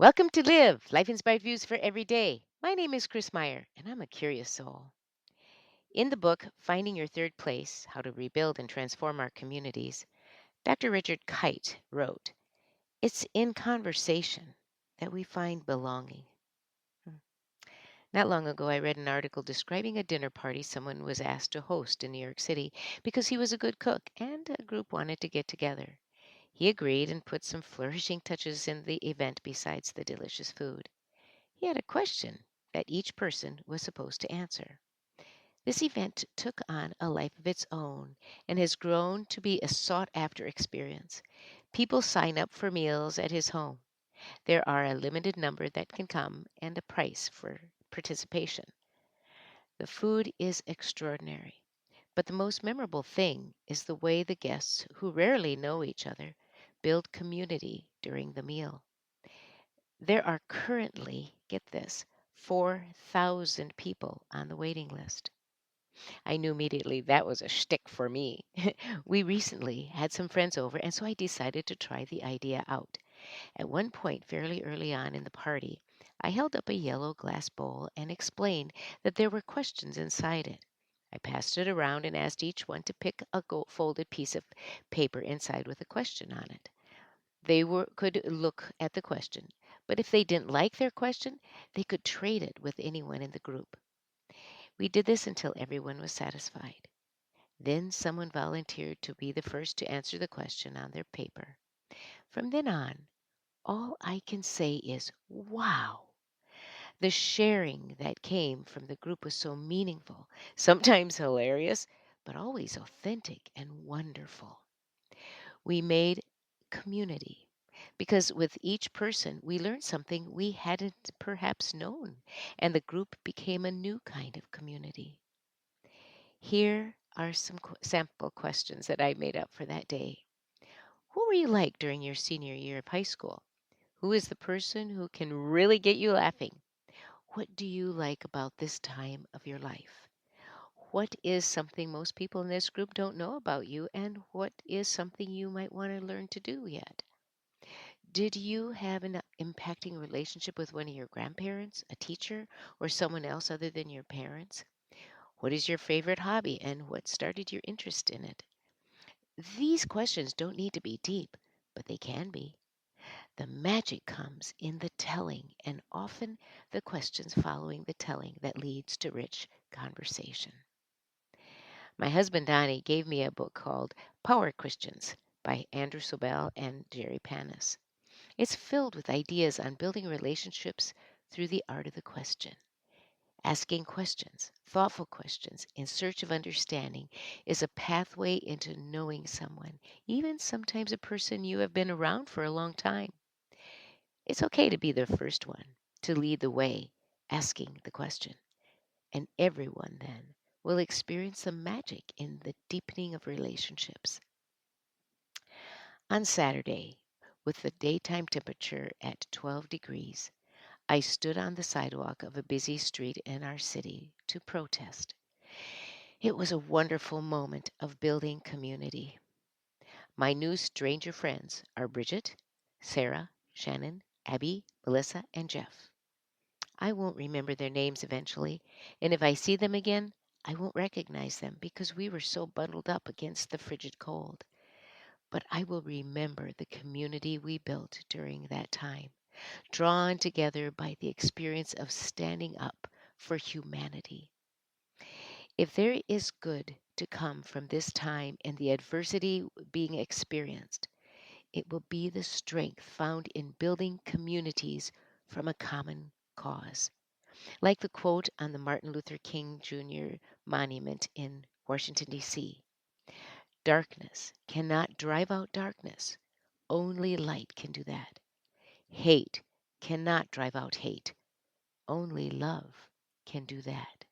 Welcome to Live, Life Inspired Views for Every Day. My name is Chris Meyer, and I'm a curious soul. In the book, Finding Your Third Place How to Rebuild and Transform Our Communities, Dr. Richard Kite wrote, "It's in conversation that we find belonging." Hmm. Not long ago, I read an article describing a dinner party someone was asked to host in New York City because he was a good cook and a group wanted to get together. He agreed and put some flourishing touches in the event besides the delicious food. He had a question that each person was supposed to answer. This event took on a life of its own and has grown to be a sought after experience. People sign up for meals at his home. There are a limited number that can come and a price for participation. The food is extraordinary, but the most memorable thing is the way the guests, who rarely know each other, build community during the meal. There are currently, get this, 4,000 people on the waiting list. I knew immediately that was a shtick for me. We recently had some friends over, and so I decided to try the idea out. At one point, fairly early on in the party, I held up a yellow glass bowl and explained that there were questions inside it. I passed it around and asked each one to pick a folded piece of paper inside with a question on it. Could look at the question, but if they didn't like their question, they could trade it with anyone in the group. We did this until everyone was satisfied. Then someone volunteered to be the first to answer the question on their paper. From then on, all I can say is, wow! The sharing that came from the group was so meaningful, sometimes hilarious, but always authentic and wonderful. We made community because with each person we learned something we hadn't perhaps known, and the group became a new kind of community. Here are some sample questions that I made up for that day. Who were you like during your senior year of high school? Who is the person who can really get you laughing? What do you like about this time of your life? What is something most people in this group don't know about you, and what is something you might want to learn to do yet? Did you have an impacting relationship with one of your grandparents, a teacher, or someone else other than your parents? What is your favorite hobby and what started your interest in it? These questions don't need to be deep, but they can be. The magic comes in the telling, and often the questions following the telling that leads to rich conversation. My husband Donnie gave me a book called Power Questions by Andrew Sobel and Jerry Panis. It's filled with ideas on building relationships through the art of the question. Asking questions, thoughtful questions, in search of understanding is a pathway into knowing someone, even sometimes a person you have been around for a long time. It's okay to be the first one, to lead the way, asking the question. And everyone then will experience the magic in the deepening of relationships. On Saturday, with the daytime temperature at 12 degrees, I stood on the sidewalk of a busy street in our city to protest. It was a wonderful moment of building community. My new stranger friends are Bridget, Sarah, Shannon, Abby, Melissa, and Jeff. I won't remember their names eventually, and if I see them again, I won't recognize them because we were so bundled up against the frigid cold. But I will remember the community we built during that time, drawn together by the experience of standing up for humanity. If there is good to come from this time and the adversity being experienced, it will be the strength found in building communities from a common cause. Like the quote on the Martin Luther King Jr. monument in Washington, D.C. Darkness cannot drive out darkness. Only light can do that. Hate cannot drive out hate. Only love can do that.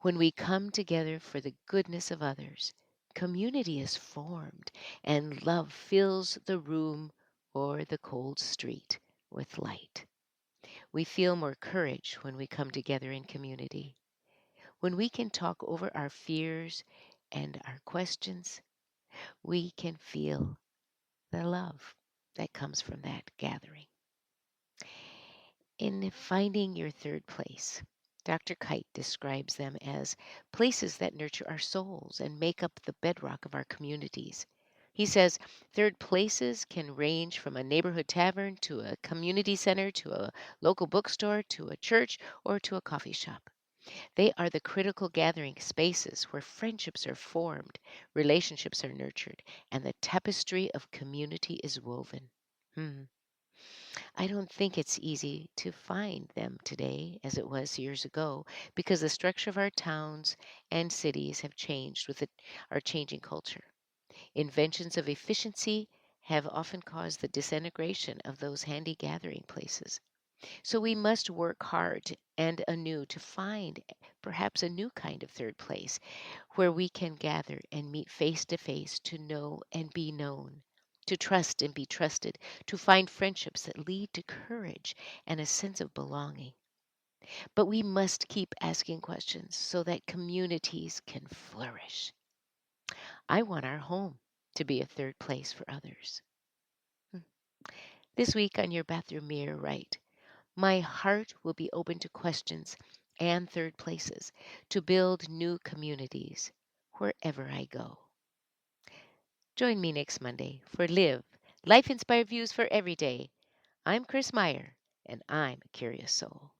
When we come together for the goodness of others, community is formed and love fills the room or the cold street with light. We feel more courage when we come together in community. When we can talk over our fears and our questions, we can feel the love that comes from that gathering. In finding your third place, Dr. Kite describes them as places that nurture our souls and make up the bedrock of our communities. He says third places can range from a neighborhood tavern to a community center to a local bookstore to a church or to a coffee shop. They are the critical gathering spaces where friendships are formed, relationships are nurtured, and the tapestry of community is woven. Hmm. I don't think it's easy to find them today as it was years ago because the structure of our towns and cities have changed with our changing culture. Inventions of efficiency have often caused the disintegration of those handy gathering places. So we must work hard and anew to find perhaps a new kind of third place where we can gather and meet face to face to know and be known, to trust and be trusted, to find friendships that lead to courage and a sense of belonging. But we must keep asking questions so that communities can flourish. I want our home to be a third place for others. Hmm. This week on your bathroom mirror, write, my heart will be open to questions and third places to build new communities wherever I go. Join me next Monday for Live, Life Inspired Views for Every Day. I'm Chris Meyer, and I'm a curious soul.